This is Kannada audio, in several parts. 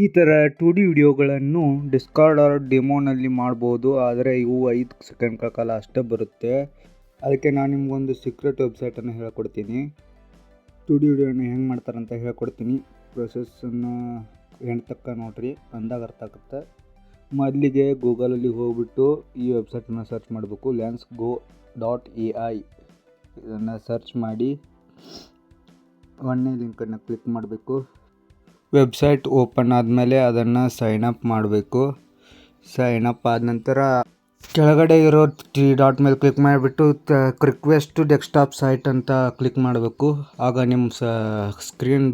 ಈ ಥರ 2D ವಿಡಿಯೋಗಳನ್ನು ಡಿಸ್ಕಾರ್ಡ್ ಆರ್ ಡೆಮೋನಲ್ಲಿ ಮಾಡ್ಬೋದು, ಆದರೆ ಇವು 5 ಸೆಕೆಂಡ್ಗಳ ಕಾಲ ಅಷ್ಟೇ ಬರುತ್ತೆ. ಅದಕ್ಕೆ ನಾನು ನಿಮಗೊಂದು ಸೀಕ್ರೆಟ್ ವೆಬ್ಸೈಟನ್ನು ಹೇಳ್ಕೊಡ್ತೀನಿ. 2D ವಿಡಿಯೋನ ಹೆಂಗೆ ಮಾಡ್ತಾರಂತ ಹೇಳ್ಕೊಡ್ತೀನಿ. ಪ್ರೊಸೆಸ್ಸನ್ನು ಎಂಡ್ ತನಕ ನೋಡಿರಿ, ಅಂದಾಗ ಅರ್ಥ ಆಗುತ್ತೆ. ಮೊದಲಿಗೆ ಗೂಗಲಲ್ಲಿ ಹೋಗ್ಬಿಟ್ಟು ಈ ವೆಬ್ಸೈಟನ್ನು ಸರ್ಚ್ ಮಾಡಬೇಕು. lensgo.ai ಇದನ್ನು ಸರ್ಚ್ ಮಾಡಿ 1ನೇ ಲಿಂಕನ್ನು ಕ್ಲಿಕ್ ಮಾಡಬೇಕು. ವೆಬ್ಸೈಟ್ ಓಪನ್ ಆದಮೇಲೆ ಅದನ್ನು ಸೈನ್ ಅಪ್ ಮಾಡಬೇಕು. ಸೈನ್ ಅಪ್ ಆದ ನಂತರ ಕೆಳಗಡೆ ಇರೋ 3 ಡಾಟ್ ಮೇಲೆ ಕ್ಲಿಕ್ ಮಾಡಿಬಿಟ್ಟು ರಿಕ್ವೆಸ್ಟ್ ಟು ಡೆಸ್ಕ್ಟಾಪ್ ಸೈಟ್ ಅಂತ ಕ್ಲಿಕ್ ಮಾಡಬೇಕು. ಆಗ ನಿಮ್ಮ ಸ್ಕ್ರೀನ್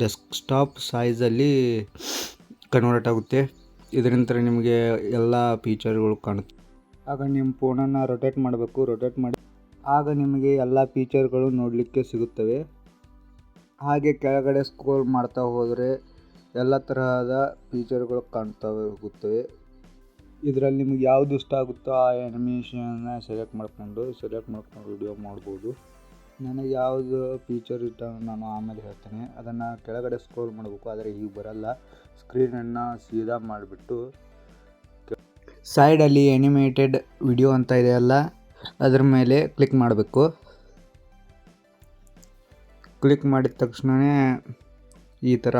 ಡೆಸ್ಕ್ಟಾಪ್ ಸೈಜಲ್ಲಿ ಕನ್ವರ್ಟ್ ಆಗುತ್ತೆ. ಇದರಿಂದ ನಿಮಗೆ ಎಲ್ಲ ಫೀಚರ್ಗಳು ಕಾಣುತ್ತೆ. ಆಗ ನಿಮ್ಮ ಫೋನನ್ನು ರೊಟೇಟ್ ಮಾಡಬೇಕು. ರೊಟೇಟ್ ಮಾಡಿ ಆಗ ನಿಮಗೆ ಎಲ್ಲ ಫೀಚರ್ಗಳು ನೋಡಲಿಕ್ಕೆ ಸಿಗುತ್ತವೆ. ಹಾಗೆ ಕೆಳಗಡೆ ಸ್ಕ್ರೋಲ್ ಮಾಡ್ತಾ ಹೋದರೆ ಎಲ್ಲ ತರಹದ ಫೀಚರ್ಗಳು ಕಾಣ್ತಾ ಹೋಗುತ್ತವೆ. ಇದರಲ್ಲಿ ನಿಮಗೆ ಯಾವುದು ಇಷ್ಟ ಆಗುತ್ತೋ ಆ ಆ್ಯನಿಮೇಷನ್ನ ಸೆಲೆಕ್ಟ್ ಮಾಡ್ಕೊಂಡು ವಿಡಿಯೋ ಮಾಡ್ಬೋದು. ನನಗೆ ಯಾವುದು ಫೀಚರ್ ಇಷ್ಟ ನಾನು ಆಮೇಲೆ ಹೇಳ್ತೇನೆ. ಅದನ್ನು ಕೆಳಗಡೆ ಸ್ಕ್ರೋಲ್ ಮಾಡಬೇಕು, ಆದರೆ ಈಗ ಬರಲ್ಲ. ಸ್ಕ್ರೀನನ್ನು ಸೀದಾ ಮಾಡಿಬಿಟ್ಟು ಸೈಡಲ್ಲಿ ಆ್ಯನಿಮೇಟೆಡ್ ವಿಡಿಯೋ ಅಂತ ಇದೆಯಲ್ಲ, ಅದ್ರ ಮೇಲೆ ಕ್ಲಿಕ್ ಮಾಡಬೇಕು. ಕ್ಲಿಕ್ ಮಾಡಿದ ತಕ್ಷಣವೇ ಈ ಥರ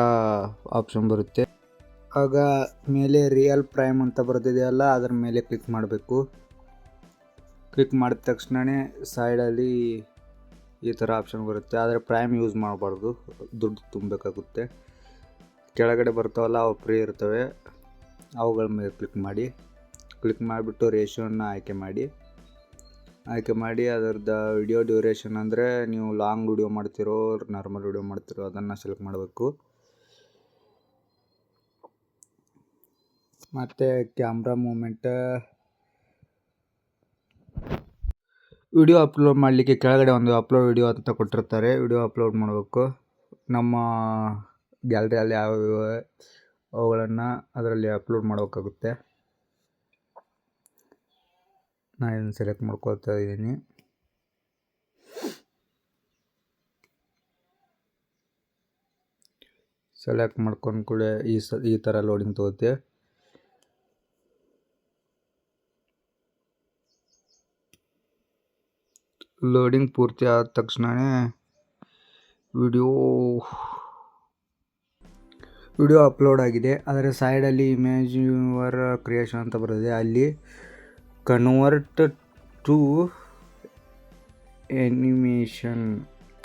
ಆಪ್ಷನ್ ಬರುತ್ತೆ. ಆಗ ಮೇಲೆ ರಿಯಲ್ ಪ್ರೈಮ್ ಅಂತ ಬರ್ತಿದೆಯಲ್ಲ, ಅದ್ರ ಮೇಲೆ ಕ್ಲಿಕ್ ಮಾಡಬೇಕು. ಕ್ಲಿಕ್ ಮಾಡಿದ ತಕ್ಷಣವೇ ಸೈಡಲ್ಲಿ ಈ ಥರ ಆಪ್ಷನ್ ಬರುತ್ತೆ. ಆದರೆ ಪ್ರೈಮ್ ಯೂಸ್ ಮಾಡಬಾರ್ದು, ದುಡ್ಡು ತುಂಬಬೇಕಾಗುತ್ತೆ. ಕೆಳಗಡೆ ಬರ್ತಾವಲ್ಲ, ಅವು ಫ್ರೀ ಇರ್ತವೆ, ಅವುಗಳ ಮೇಲೆ ಕ್ಲಿಕ್ ಮಾಡಿ. ಕ್ಲಿಕ್ ಮಾಡಿಬಿಟ್ಟು ರೇಷಿಯೋನ ಆಯ್ಕೆ ಮಾಡಿ ಅದರದ್ದು ವಿಡಿಯೋ ಡ್ಯೂರೇಷನ್ ಅಂದರೆ ನೀವು ಲಾಂಗ್ ವಿಡಿಯೋ ಮಾಡ್ತಿರೋ ನಾರ್ಮಲ್ ವಿಡಿಯೋ ಮಾಡ್ತಿರೋ ಅದನ್ನು ಸೆಲೆಕ್ಟ್ ಮಾಡಬೇಕು. ಮತ್ತು ಕ್ಯಾಮ್ರಾ ಮೂಮೆಂಟ್, ವಿಡಿಯೋ ಅಪ್ಲೋಡ್ ಮಾಡಲಿಕ್ಕೆ ಕೆಳಗಡೆ ಒಂದು ಅಪ್ಲೋಡ್ ವಿಡಿಯೋ ಅಂತ ಕೊಟ್ಟಿರ್ತಾರೆ. ವಿಡಿಯೋ ಅಪ್ಲೋಡ್ ಮಾಡಬೇಕು. ನಮ್ಮ ಗ್ಯಾಲರಿಯಲ್ಲಿ ಯಾವ್ಯಾವ ಅವುಗಳನ್ನು ಅದರಲ್ಲಿ ಅಪ್ಲೋಡ್ ಮಾಡಬೇಕಾಗುತ್ತೆ. ನಾನು ಇದನ್ನು ಸೆಲೆಕ್ಟ್ ಮಾಡ್ಕೊಳ್ತಾ ಇದ್ದೀನಿ. ಸೆಲೆಕ್ಟ್ ಮಾಡ್ಕೊಂಡು ಕೂಡ ಈ ಥರ ಲೋಡಿಂಗ್ ತಗೋತೆ. ಲೋಡಿಂಗ್ ಪೂರ್ತಿ ಆದ ತಕ್ಷಣವೇ ವಿಡಿಯೋ ಅಪ್ಲೋಡ್ ಆಗಿದೆ. ಅದರ ಸೈಡಲ್ಲಿ ಇಮೇಜ್ ಯುವರ್ ಕ್ರಿಯೇಷನ್ ಅಂತ ಬರುತ್ತೆ. ಅಲ್ಲಿ ಕನ್ವರ್ಟ್ ಟು ಆ್ಯನಿಮೇಷನ್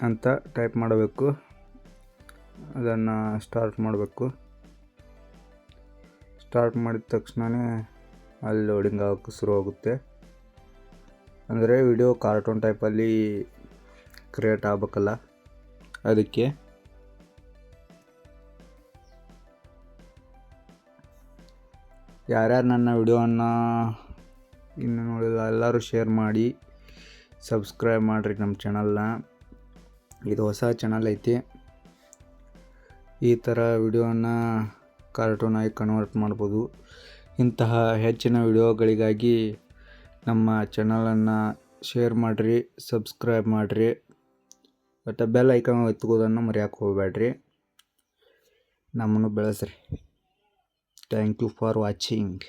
ಅಂತ ಟೈಪ್ ಮಾಡಬೇಕು. ಅದನ್ನು ಸ್ಟಾರ್ಟ್ ಮಾಡಬೇಕು. ಸ್ಟಾರ್ಟ್ ಮಾಡಿದ ತಕ್ಷಣವೇ ಅಲ್ಲಿ ಲೋಡಿಂಗ್ ಆಗೋಕ್ಕೆ ಶುರು ಆಗುತ್ತೆ. ಅಂದರೆ ವಿಡಿಯೋ ಕಾರ್ಟೂನ್ ಟೈಪಲ್ಲಿ ಕ್ರಿಯೇಟ್ ಆಗಬೇಕಲ್ಲ, ಅದಕ್ಕೆ. ಯಾರ್ಯಾರು ನನ್ನ ವಿಡಿಯೋವನ್ನು ಇನ್ನು ನೋಡಿಲ್ಲ ಎಲ್ಲರೂ ಶೇರ್ ಮಾಡಿ, ಸಬ್ಸ್ಕ್ರೈಬ್ ಮಾಡಿರಿ ನಮ್ಮ ಚಾನಲ್ನ. ಇದು ಹೊಸ ಚಾನಲ್ ಐತಿ. ಈ ಥರ ವಿಡಿಯೋನ ಕಾರ್ಟೂನಾಗಿ ಕನ್ವರ್ಟ್ ಮಾಡ್ಬೋದು. ಇಂತಹ ಹೆಚ್ಚಿನ ವಿಡಿಯೋಗಳಿಗಾಗಿ ನಮ್ಮ ಚಾನಲನ್ನು ಶೇರ್ ಮಾಡಿರಿ, ಸಬ್ಸ್ಕ್ರೈಬ್ ಮಾಡಿರಿ, ಮತ್ತು ಬೆಲ್ ಐಕಾನ್ ಒತ್ತುವುದನ್ನು ಮರೆಯೋಕ್ಕೆ ಹೋಗಬೇಡ್ರಿ. ನಮ್ಮನ್ನು ಬೆಳೆಸ್ರಿ. Thank you for watching.